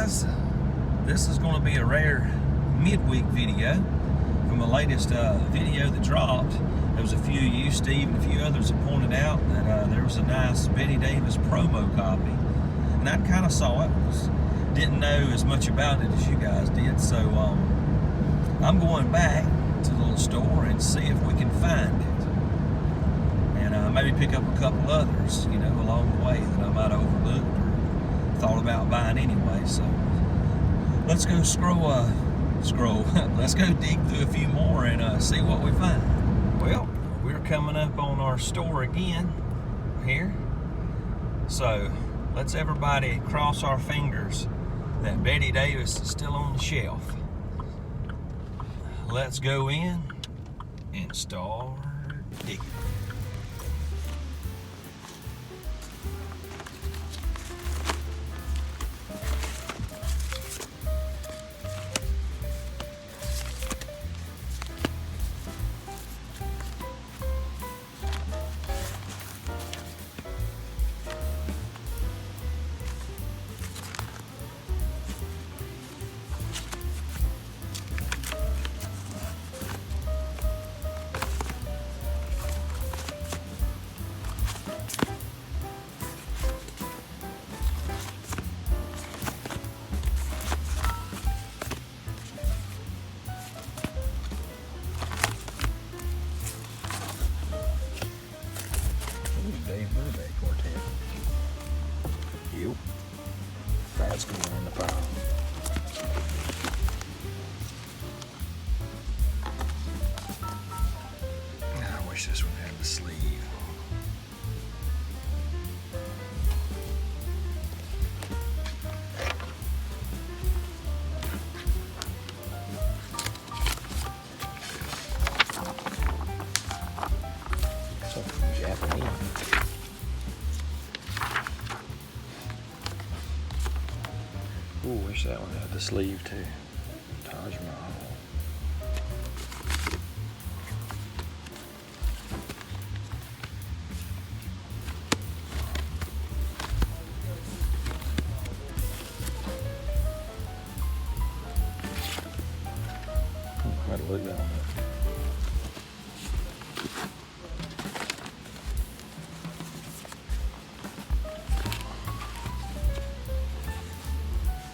guys, this is going to be a rare midweek video from the latest video that dropped. There was a few of you, Steve, and a few others that pointed out that there was a nice Betty Davis promo copy, and I kind of saw it, didn't know as much about it as you guys did, so I'm going back to the little store and see if we can find it, and maybe pick up a couple others, you know, along the way that I might have overlooked or thought about buying anyway. So let's go let's go dig through a few more and see what we find. Well, we're coming up on our store again here, so let's everybody cross our fingers that Betty Davis is still on the shelf. Let's go in and start digging. Yep, that's going in the pile. I wish this one had the sleeve. Something Japanese. Ooh, wish that one had the sleeve too. Taj Mahal. Might look that one up.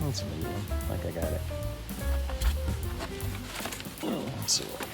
That's a new one. I think I got it. Let's see what we got.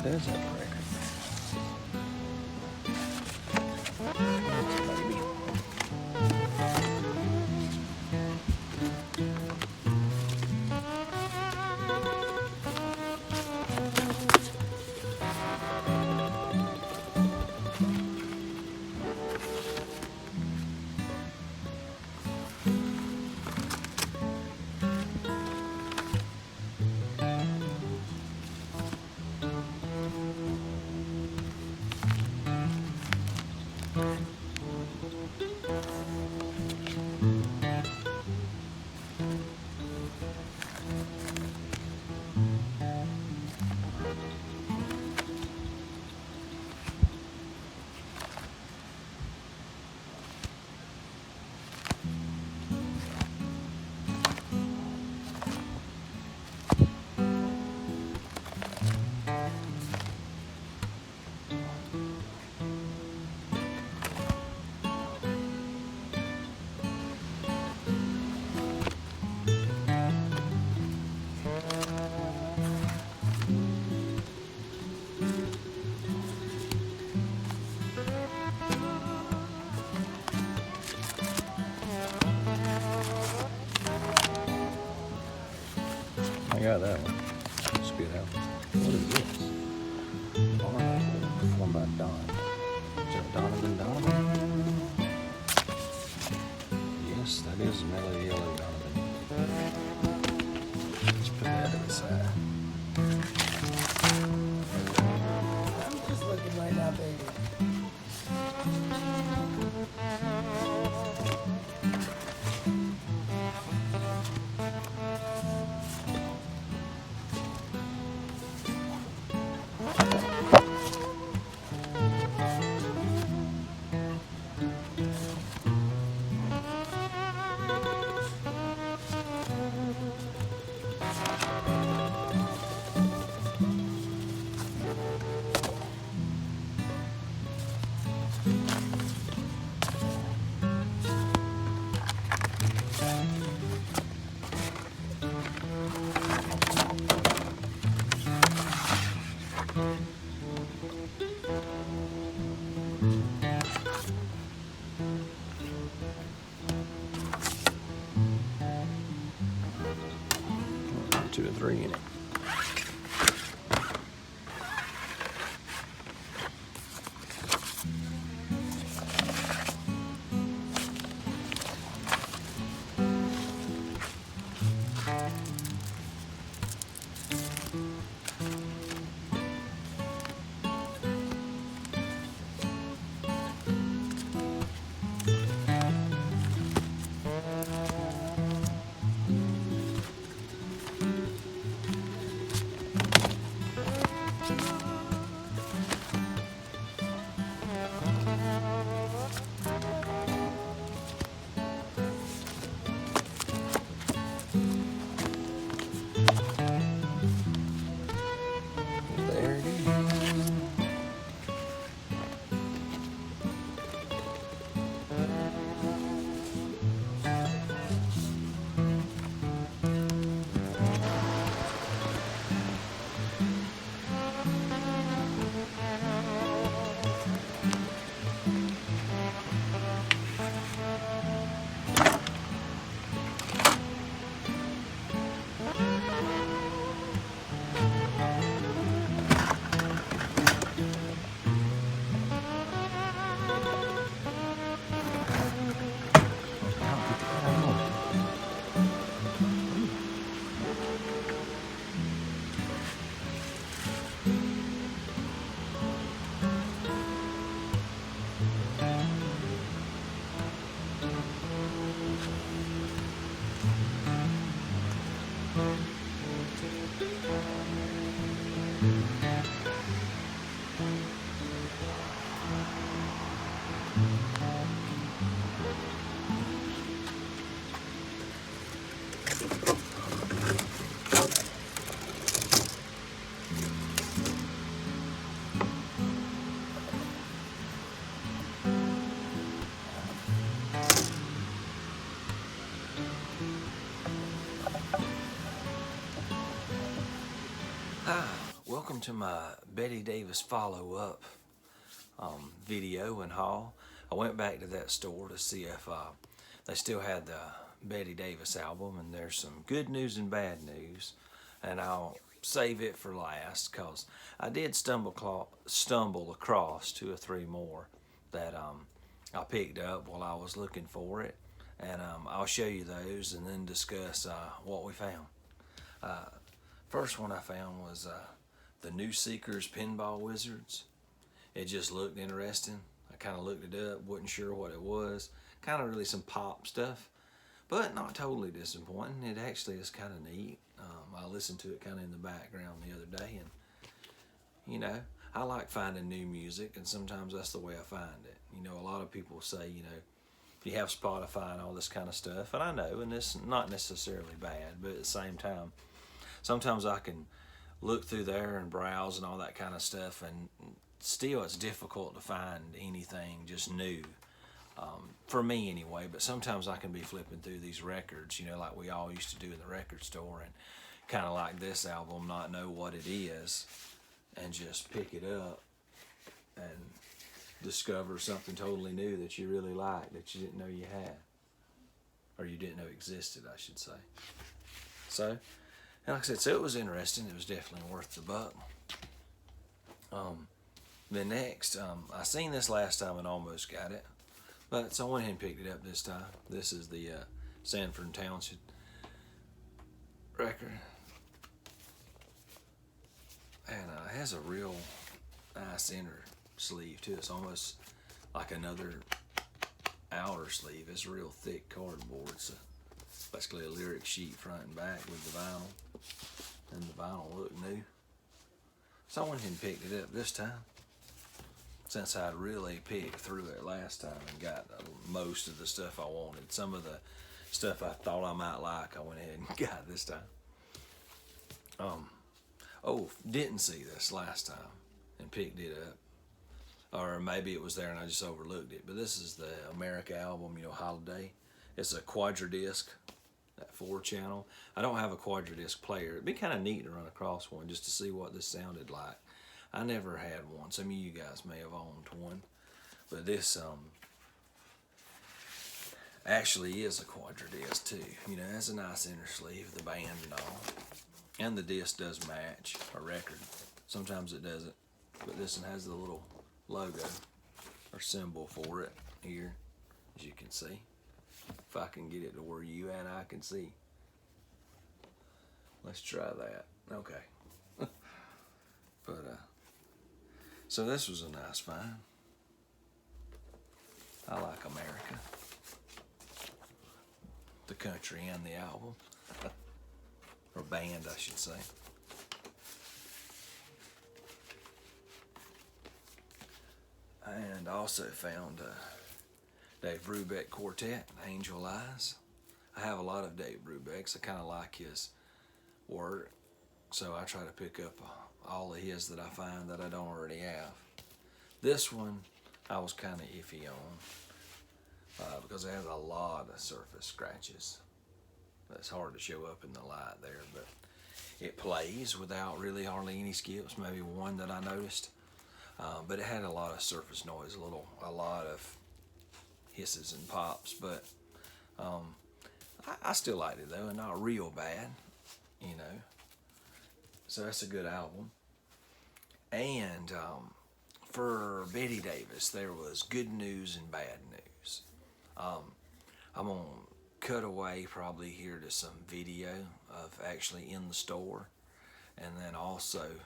There's that record. I got that one. Spit out. What is this? Arnold, one by Don. Is that Donovan? Yes, that is mellow yellow Donovan. Let's put that to the side. I'm just looking right now, baby. Two or three in it. There it is. Welcome to my Betty Davis follow-up video and haul. I went back to that store to see if they still had the Betty Davis album, and there's some good news and bad news, and I'll save it for last because I did stumble across two or three more that I picked up while I was looking for it, and I'll show you those and then discuss what we found. First one I found was the New Seekers Pinball Wizards. It just looked interesting. I kind of looked it up, wasn't sure what it was. Kind of really some pop stuff, but not totally disappointing. It actually is kind of neat. I listened to it kind of in the background the other day, and you know, I like finding new music, and sometimes that's the way I find it. You know, a lot of people say, you know, you have Spotify and all this kind of stuff, and I know, and it's not necessarily bad, but at the same time, sometimes I can look through there and browse and all that kind of stuff, and still it's difficult to find anything just new, for me anyway. But sometimes I can be flipping through these records, you know, like we all used to do in the record store, and kind of like this album, not know what it is, and just pick it up and discover something totally new that you really like, that you didn't know you had, or you didn't know existed, I should say. So And like I said, so it was interesting. It was definitely worth the buck. Then next, I seen this last time and almost got it, but so I went ahead and picked it up this time. This is the Sanford Township record, and it has a real nice inner sleeve too. It's almost like another outer sleeve. It's real thick cardboard. It's basically a lyric sheet front and back with the vinyl, and the vinyl looked new. So I went ahead and picked it up this time, since I'd really picked through it last time and got most of the stuff I wanted. Some of the stuff I thought I might like, I went ahead and got this time. Oh, didn't see this last time and picked it up. Or maybe it was there and I just overlooked it. But this is the America album, Holiday. It's a quadradisc, that 4-channel. I don't have a quadradisc player. It'd be kind of neat to run across one just to see what this sounded like. I never had one. Some of you guys may have owned one. But this actually is a quadradisc too. It has a nice inner sleeve, the band and all. And the disc does match a record. Sometimes it doesn't. But this one has the little logo or symbol for it here, as you can see. If I can get it to where you and I can see. Let's try that. Okay. But so this was a nice find. I like America, the country and the album, or band I should say. And also found Dave Brubeck Quartet, Angel Eyes. I have a lot of Dave Brubeck's. I kind of like his work, so I try to pick up all of his that I find that I don't already have. This one I was kind of iffy on because it has a lot of surface scratches. It's hard to show up in the light there, but it plays without really hardly any skips, maybe one that I noticed. But it had a lot of surface noise, a lot of hisses and pops, but I still liked it though, and not real bad, So that's a good album. And for Betty Davis, there was good news and bad news. I'm gonna cut away probably here to some video of actually in the store, and then also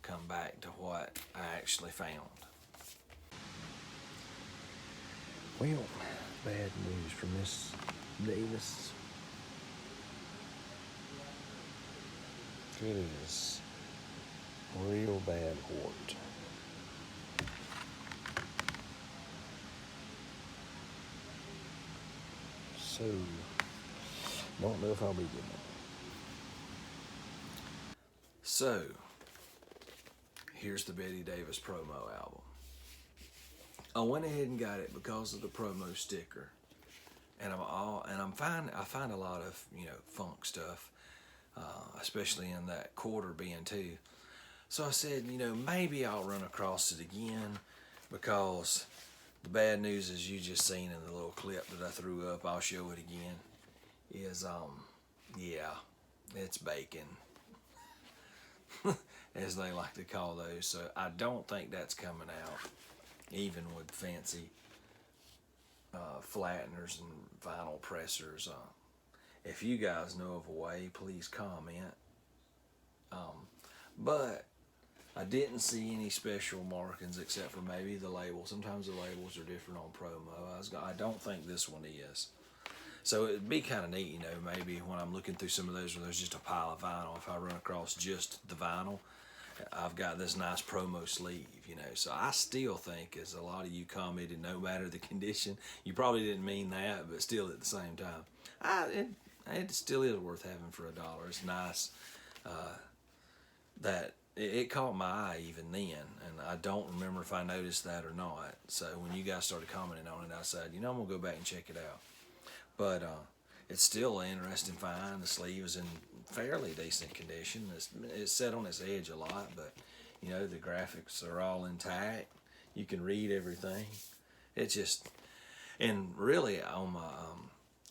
come back to what I actually found. Well, bad news for Miss Davis. It is real bad wart. So, don't know if I'll be getting it. So, here's the Betty Davis promo album. I went ahead and got it because of the promo sticker, and I find a lot of funk stuff, especially in that quarter bin too. So I said, maybe I'll run across it again, because the bad news, as you just seen in the little clip that I threw up, I'll show it again, is yeah, it's bacon. As they like to call those. So I don't think that's coming out, even with fancy flatteners and vinyl pressers. If you guys know of a way, please comment. But I didn't see any special markings except for maybe the label. Sometimes the labels are different on promo. I don't think this one is. So it'd be kind of neat, maybe when I'm looking through some of those where there's just a pile of vinyl, if I run across just the vinyl, I've got this nice promo sleeve, So I still think, as a lot of you commented, no matter the condition, you probably didn't mean that, but still at the same time, it still is worth having for $1. It's nice that it caught my eye even then, and I don't remember if I noticed that or not. So when you guys started commenting on it, I said, I'm going to go back and check it out. But it's still an interesting find. The sleeve is in fairly decent condition. It's set on its edge a lot, but the graphics are all intact. You can read everything. It's just, and really on my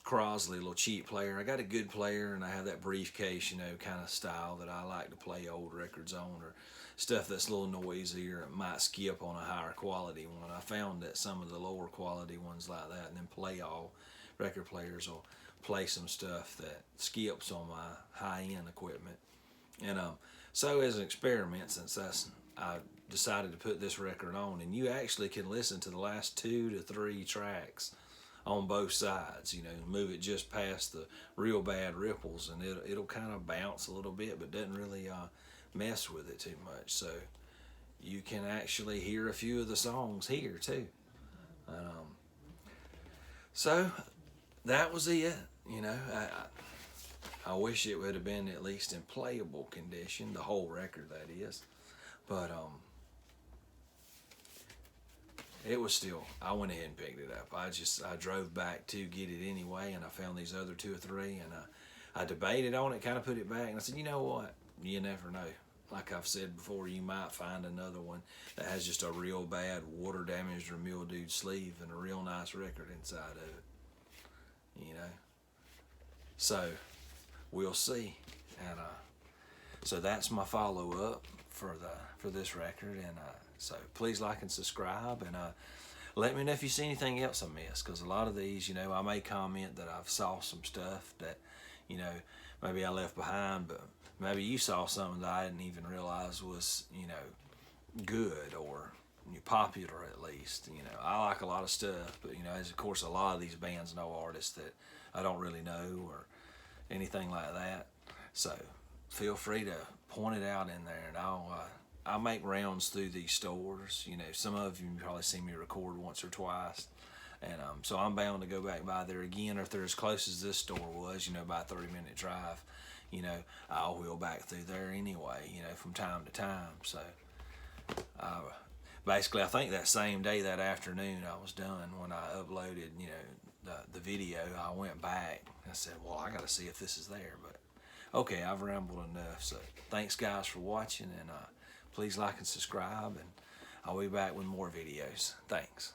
Crosley, little cheap player. I got a good player, and I have that briefcase, you know, kind of style that I like to play old records on, or stuff that's a little noisier and might skip on a higher quality one. I found that some of the lower quality ones like that, and then play all record players will play some stuff that skips on my high-end equipment. And so as an experiment, since I decided to put this record on, and you actually can listen to the last 2 to 3 tracks on both sides, you know, move it just past the real bad ripples, and it'll kind of bounce a little bit, but doesn't really mess with it too much. So you can actually hear a few of the songs here too. So that was it. You know, I wish it would have been at least in playable condition, the whole record that is, but it was still, I went ahead and picked it up. I drove back to get it anyway, and I found these other 2 or 3, and I debated on it, kind of put it back, and I said, you know what, you never know. Like I've said before, you might find another one that has just a real bad water damaged or mildewed sleeve and a real nice record inside of it, you know. So we'll see. And so that's my follow-up for this record, and so please like and subscribe, and let me know if you see anything else I missed, because a lot of these, you know, I may comment that I've saw some stuff that, you know, maybe I left behind, but maybe you saw something that I didn't even realize was, you know, good or popular at least. You know, I like a lot of stuff, but, you know, as of course a lot of these bands know artists that I don't really know or anything like that. So feel free to point it out in there, and I'll make rounds through these stores. You know, some of you probably see me record once or twice, and so I'm bound to go back by there again, or if they're as close as this store was, you know, by a 30-minute drive, you know, I'll wheel back through there anyway, you know, from time to time. So basically, I think that same day, that afternoon, I was done when I uploaded, you know, the video. I went back. I said, well, I got to see if this is there. But okay, I've rambled enough. So thanks, guys, for watching, and please like and subscribe, and I'll be back with more videos. Thanks.